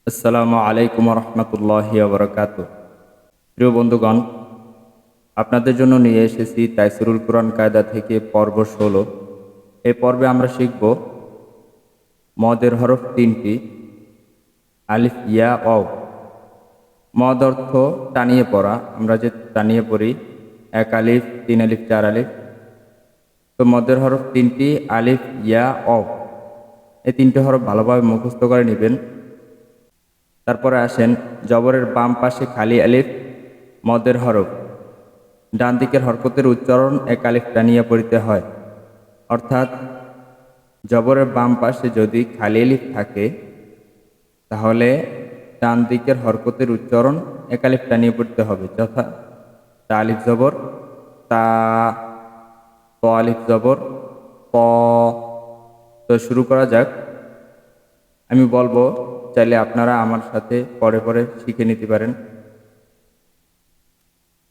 আসসালামু আলাইকুম রহমতুল্লাহি ওবরাকাতু। প্রিয় বন্ধুগণ, আপনাদের জন্য নিয়ে এসেছি তাইসিরুল কুরআন কায়দা থেকে পর্ব ১৬। এই পর্বে আমরা শিখব মদের হরফ তিনটি, আলিফ, ইয়া, অও। মদ অর্থ টানিয়ে পড়া, আমরা যে টানিয়ে পড়ি এক আলিফ, তিন আলিফ, চার আলিফ। তো মদের হরফ তিনটি, আলিফ, ইয়া, অও। এই তিনটে হরফ ভালোভাবে মুখস্থ করে নেবেন। তারপরে আসেন, জবরের বাম পাশে খালি আলিফ মদের হরফ, ডান দিকের হরকতের উচ্চারণ এক আলিফ টানিয়ে পড়িতে হয়। অর্থাৎ জবরের বাম পাশে যদি খালি আলিফ থাকে তাহলে ডান দিকের হরকতের উচ্চারণ এক আলিফ টানিয়ে পড়তে হবে। যথা তা আলিফ জবর তা, ত আলিফ জবর ত। তো শুরু করা যাক। আমি বলবো, চাইলে আপনারা আমার সাথে পরে পরে শিখে নিতে পারেন।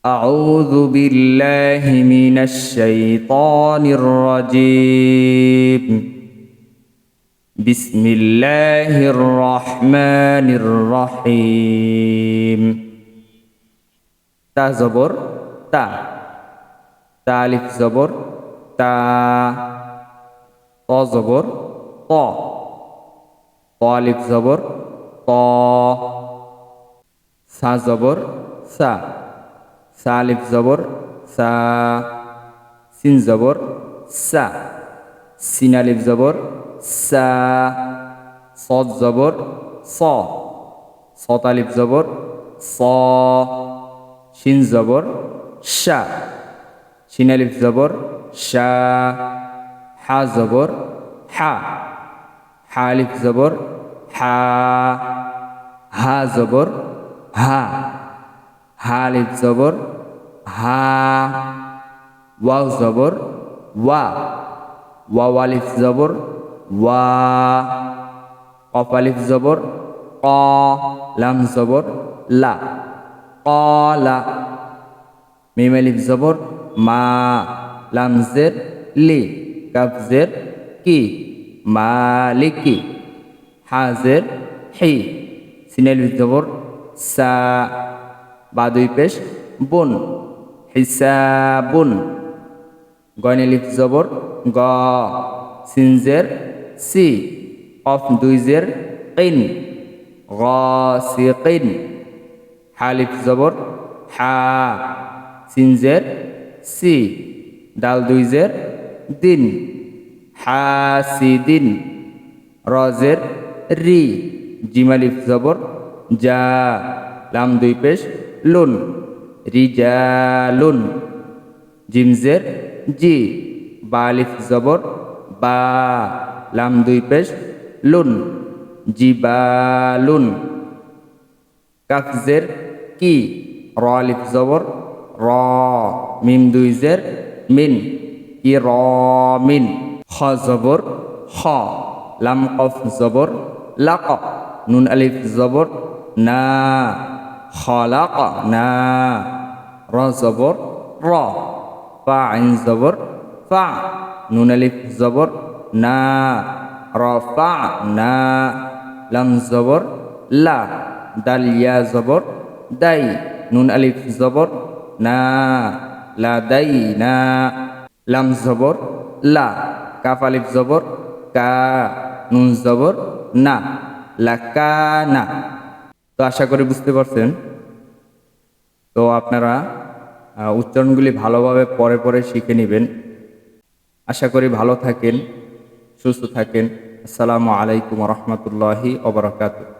আউযু বিল্লাহি মিনাশ শাইতানির রাজীম। বিসমিল্লাহির রহমানির রহিম। তা জবর তা, তা আলিফ জবর তা, ত জবর ত, ত আলিফ জবর ত, সা জবর সা, সা আলিফ জবর সা, সিন জবর সা, সিন আলিফ জবর সা, সদ জবর স, সত আলিফ জবর স, শিন জবর শা, শিন আলিফ জবর শা, হা জবর হা, হা আলিফ জবর হা, হা জবর হা, হা আলিফ জবর হা, ওয়াও জবর ওয়া, ওয়াও আলিফ জবর ওয়া, কফ আলিফ জবর ক, লাম জবর লা, কলা। মিম আলিফ জবর মা, লাম জের লি, কাফ জের কি, মালিকি। হা জের হি, সিন আলিফ জবর সা, বা দুই পেশ বুন, হিসাবুন। গয়ন আলিফ জবর গ, সিন জের সি, কফ দুই জের কিন, গাসিকিন। হা আলিফ জবর হা, সিন জের সি, দাল দুই জের দিন, হাসিদিন। র জের রি, জিম আলিফ জবর যা, লাম দুই পেশ লুন, রিজালুন। জিম জের জি, বা আলিফ জবর বা, লাম দুই পেশ লুন, জিবালুন। কাফ জের কি, র আলিফ জবর র, মিম দুই জের মিন, কি র মিন। খ জবর খ, লাম কফ জবর লাক, নুন আলিফ জবর না, খলাক না। র জবর র, ফা আইন জবর ফা, নুন আলিফ জবর না, রফা না। লাম জবর লা, দাল ইয়া জবর দাই, নুন আলিফ জবর না, লা দাই না। লাম জবর লা, কাফ আলিফ জবর কা, নুন জবর না, লাকানা। তো আশা করি বুঝতে পারছেন। তো আপনারা উচ্চারণগুলি ভালোভাবে পরে পরে শিখে নেবেন। আশা করি ভালো থাকেন, সুস্থ থাকেন। আসসালামু আলাইকুম রহমতুল্লাহি ওবরাকাতুহু।